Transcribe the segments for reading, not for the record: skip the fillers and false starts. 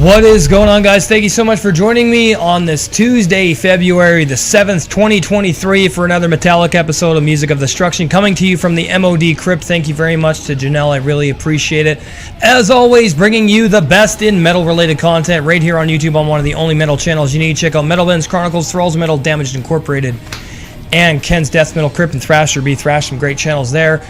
What is going on, guys? Thank you so much for joining me on this Tuesday, February the 7th, 2023 for another metallic episode of Music of Destruction coming to you from the MOD Crypt. Thank you very much to Janelle. I really appreciate it. As always, bringing you the best in metal-related content right here on YouTube on one of the only metal channels you need. Check out Metal Ben's Chronicles, Thralls Metal, Damaged Incorporated, and Ken's Death Metal Crypt and Thrasher B Thrash. Some great channels there.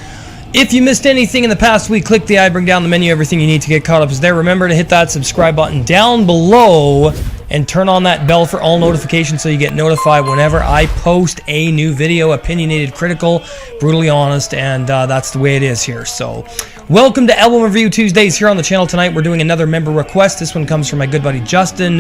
If you missed anything in the past week, click the I, bring down the menu. Everything you need to get caught up is there. Remember to hit that subscribe button down below and turn on that bell for all notifications so you get notified whenever I post a new video. Opinionated, critical, brutally honest, and that's the way it is here. So, welcome to Album Review Tuesdays here on the channel. Tonight we're doing another member request. This one comes from my good buddy Justin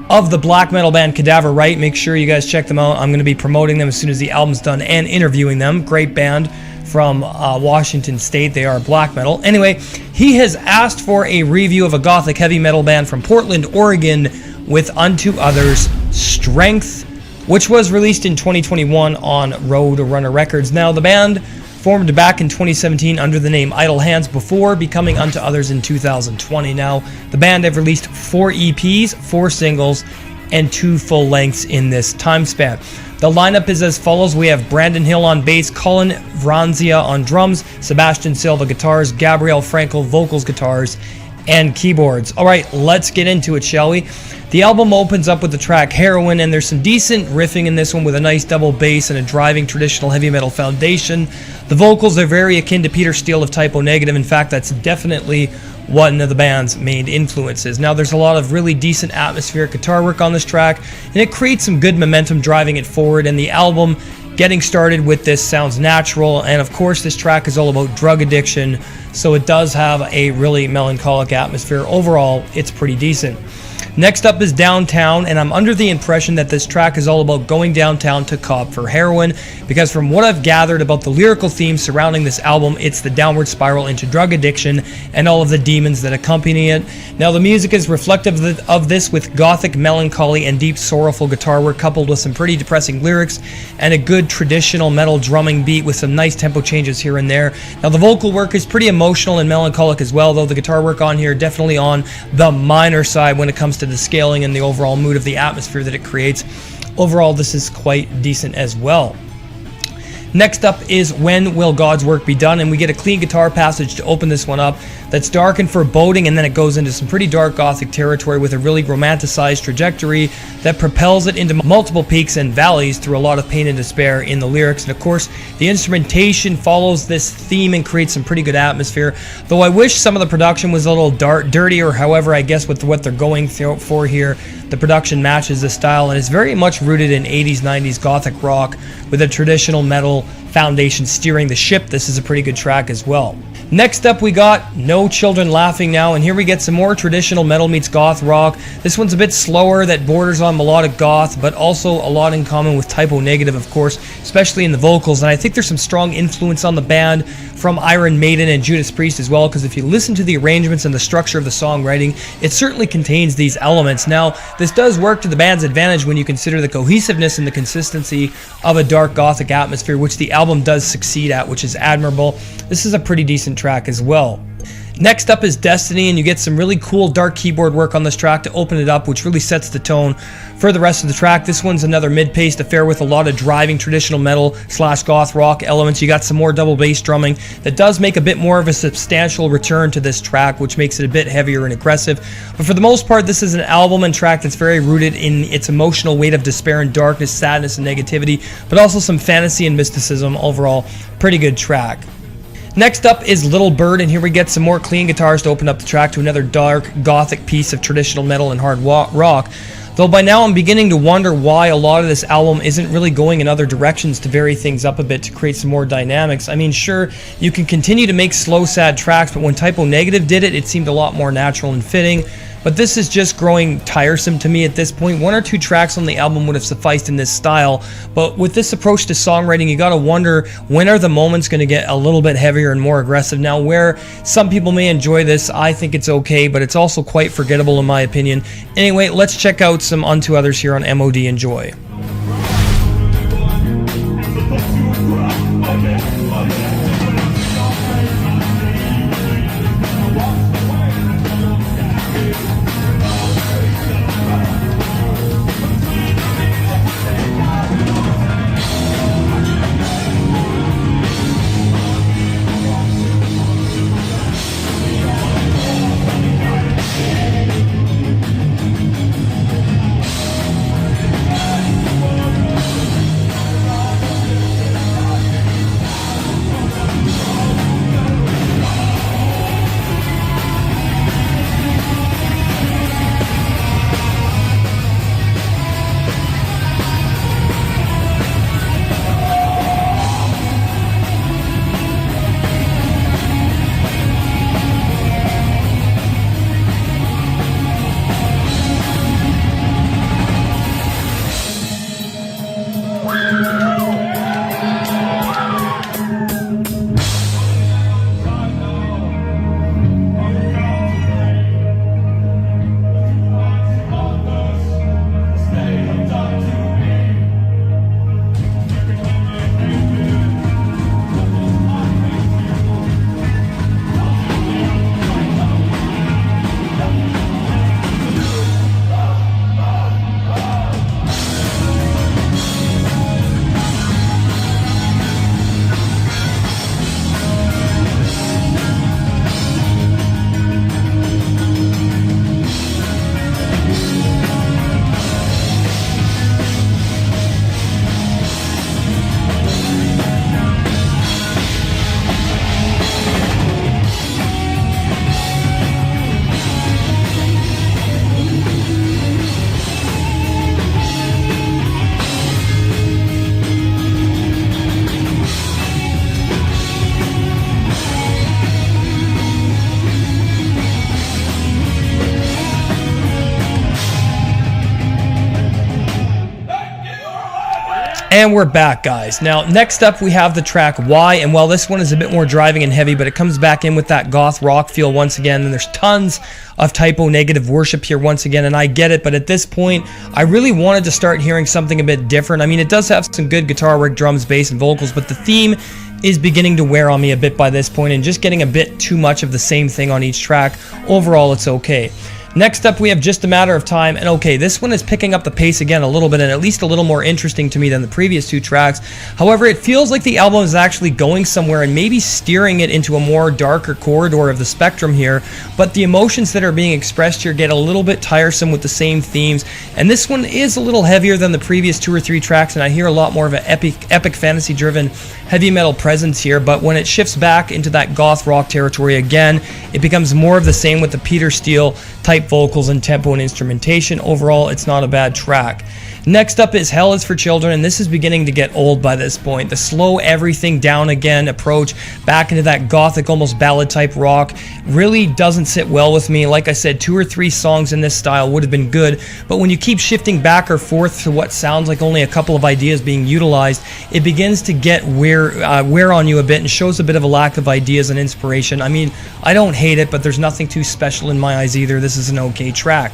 of the black metal band Cadaver Rite. Make sure you guys check them out. I'm going to be promoting them as soon as the album's done and interviewing them. Great band from Washington State. They are black metal. Anyway, he has asked for a review of a gothic heavy metal band from Portland, Oregon with Unto Others Strength, which was released in 2021 on Roadrunner Records. Now, the band formed back in 2017 under the name Idle Hands before becoming Unto Others in 2020. Now, the band have released 4 EPs, 4 singles, and 2 full lengths in this time span. The lineup is as follows. We have Brandon Hill on bass, Colin Vraniza on drums, Sebastian Silva-Guitars, Gabriel Frankel vocals, guitars, and keyboards. All right, let's get into it, shall we? The album opens up with the track Heroin, and there's some decent riffing in this one with a nice double bass and a driving traditional heavy metal foundation. The vocals are very akin to Peter Steele of Typo Negative. In fact, that's definitely one of the band's main influences. Now, there's a lot of really decent atmospheric guitar work on this track, and it creates some good momentum driving it forward, and the album getting started with this sounds natural. And of course, this track is all about drug addiction, so it does have a really melancholic atmosphere. Overall, it's pretty decent. Next up is Downtown, and I'm under the impression that this track is all about going downtown to cop for heroin, because from what I've gathered about the lyrical themes surrounding this album, it's the downward spiral into drug addiction and all of the demons that accompany it. Now, the music is reflective of this, with gothic melancholy and deep sorrowful guitar work coupled with some pretty depressing lyrics and a good traditional metal drumming beat with some nice tempo changes here and there. Now, the vocal work is pretty emotional and melancholic as well, though the guitar work on here definitely on the minor side when it comes to the scaling and the overall mood of the atmosphere that it creates. Overall, this is quite decent as well. Next up is When Will God's Work Be Done, and we get a clean guitar passage to open this one up that's dark and foreboding, and then it goes into some pretty dark gothic territory with a really romanticized trajectory that propels it into multiple peaks and valleys through a lot of pain and despair in the lyrics. And of course, the instrumentation follows this theme and creates some pretty good atmosphere, though I wish some of the production was a little dirtier. However, I guess with what they're going for here, the production matches the style and is very much rooted in 80s, 90s gothic rock with a traditional metal foundation steering the ship. This is a pretty good track as well. Next up, we got No Children Laughing Now, and here we get some more traditional metal meets goth rock. This one's a bit slower, that borders on melodic goth, but also a lot in common with Typo Negative, of course, especially in the vocals. And I think there's some strong influence on the band from Iron Maiden and Judas Priest as well, because if you listen to the arrangements and the structure of the songwriting, it certainly contains these elements. Now, this does work to the band's advantage when you consider the cohesiveness and the consistency of a dark gothic atmosphere, which the album does succeed at, which is admirable. This is a pretty decent track as well. Next up is Destiny, and you get some really cool dark keyboard work on this track to open it up, which really sets the tone for the rest of the track. This one's another mid-paced affair with a lot of driving traditional metal / goth rock elements. You got some more double bass drumming that does make a bit more of a substantial return to this track, which makes it a bit heavier and aggressive. But for the most part, this is an album and track that's very rooted in its emotional weight of despair and darkness, sadness and negativity, but also some fantasy and mysticism. Overall, pretty good track. Next up is Little Bird, and here we get some more clean guitars to open up the track to another dark, gothic piece of traditional metal and hard rock. Though by now I'm beginning to wonder why a lot of this album isn't really going in other directions to vary things up a bit to create some more dynamics. I mean, sure, you can continue to make slow, sad tracks, but when Typo Negative did it, it seemed a lot more natural and fitting. But this is just growing tiresome to me at this point. 1 or 2 tracks on the album would have sufficed in this style, but with this approach to songwriting, you gotta wonder, when are the moments gonna get a little bit heavier and more aggressive? Now, where some people may enjoy this, I think it's okay, but it's also quite forgettable in my opinion. Anyway, let's check out some Unto Others here on MOD. Enjoy. And we're back, guys. Now, next up, we have the track Why, and while this one is a bit more driving and heavy, but it comes back in with that goth rock feel once again, and there's tons of typo negative worship here once again, and I get it, but at this point, I really wanted to start hearing something a bit different. I mean, it does have some good guitar work, drums, bass, and vocals, but the theme is beginning to wear on me a bit by this point, and just getting a bit too much of the same thing on each track. Overall, it's okay. Next up, we have Just a Matter of Time, and okay, this one is picking up the pace again a little bit, and at least a little more interesting to me than the previous two tracks. However, it feels like the album is actually going somewhere and maybe steering it into a more darker corridor of the spectrum here, but the emotions that are being expressed here get a little bit tiresome with the same themes, and this one is a little heavier than the previous two or three tracks, and I hear a lot more of an epic fantasy-driven heavy metal presence here, but when it shifts back into that goth rock territory again, it becomes more of the same with the Peter Steele type vocals and tempo and instrumentation. Overall, it's not a bad track. Next up is Hell is for Children, and this is beginning to get old by this point. The slow everything down again approach back into that gothic, almost ballad type rock really doesn't sit well with me. Like I said, 2 or 3 songs in this style would have been good, but when you keep shifting back or forth to what sounds like only a couple of ideas being utilized, it begins to get wear on you a bit and shows a bit of a lack of ideas and inspiration. I mean, I don't hate it, but there's nothing too special in my eyes either. This is an okay track.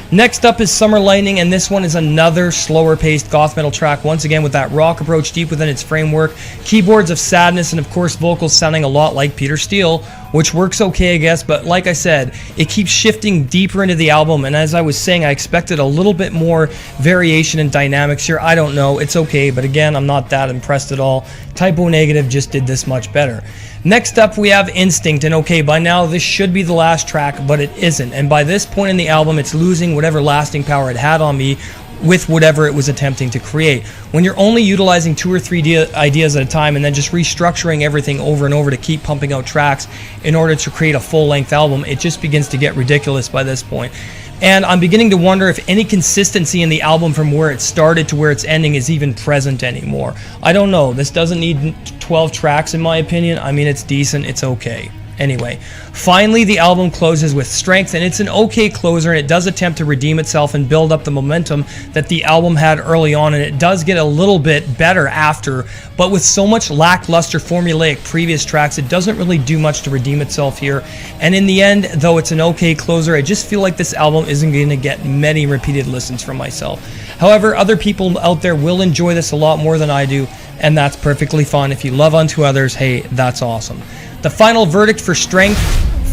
Next up is Summer Lightning, and this one is another slower paced goth metal track, once again with that rock approach deep within its framework, keyboards of sadness, and of course vocals sounding a lot like Peter Steele, which works okay, I guess, but like I said, it keeps shifting deeper into the album, and as I was saying, I expected a little bit more variation and dynamics here. I don't know, it's okay, but again, I'm not that impressed at all. Typo Negative just did this much better. Next up, we have Instinct, and okay, by now this should be the last track, but it isn't, and by this point in the album, it's losing whatever lasting power it had on me with whatever it was attempting to create. When you're only utilizing 2 or 3 ideas at a time and then just restructuring everything over and over to keep pumping out tracks in order to create a full-length album, it just begins to get ridiculous by this point. And I'm beginning to wonder if any consistency in the album from where it started to where it's ending is even present anymore. I don't know. This doesn't need 12 tracks in my opinion. I mean, it's decent. It's okay. Anyway, finally the album closes with Strength, and it's an okay closer, and it does attempt to redeem itself and build up the momentum that the album had early on, and it does get a little bit better after, but with so much lackluster formulaic previous tracks, it doesn't really do much to redeem itself here. And in the end, though it's an okay closer, I just feel like this album isn't going to get many repeated listens from myself. However, other people out there will enjoy this a lot more than I do, and that's perfectly fine. If you love Unto Others, hey, that's awesome. The final verdict for Strength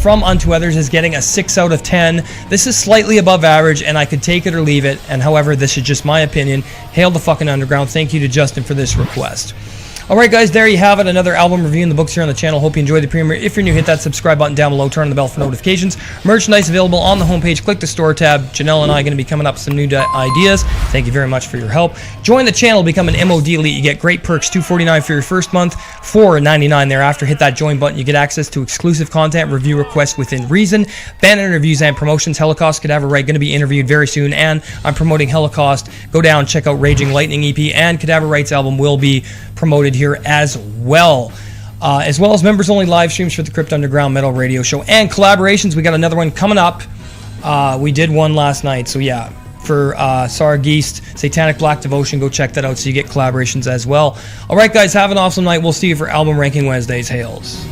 from Unto Others is getting a 6 out of 10. This is slightly above average, and I could take it or leave it, and however, this is just my opinion. Hail the fucking underground. Thank you to Justin for this request. Alright guys, there you have it, another album review in the books here on the channel. Hope you enjoyed the premiere. If you're new, hit that subscribe button down below, turn on the bell for notifications. Merchandise available on the homepage, click the store tab. Janelle and I are going to be coming up with some new ideas. Thank you very much for your help. Join the channel, become an MOD Elite. You get great perks, $2.49 for your first month, $4.99 thereafter. Hit that join button, you get access to exclusive content, review requests within reason, band interviews and promotions. Holocaust, Cadaver Rite, going to be interviewed very soon, and I'm promoting Holocaust. Go down, check out Raging Lightning EP, and Cadaver Rite's album will be promoted here as well as members only live streams for the Crypt Underground Metal Radio Show and collaborations. We got another one coming up. We did one last night, so yeah, for Sargeist, Satanic Black Devotion. Go check that out so you get collaborations as well. All right, guys, have an awesome night. We'll see you for Album Ranking Wednesdays. Hails.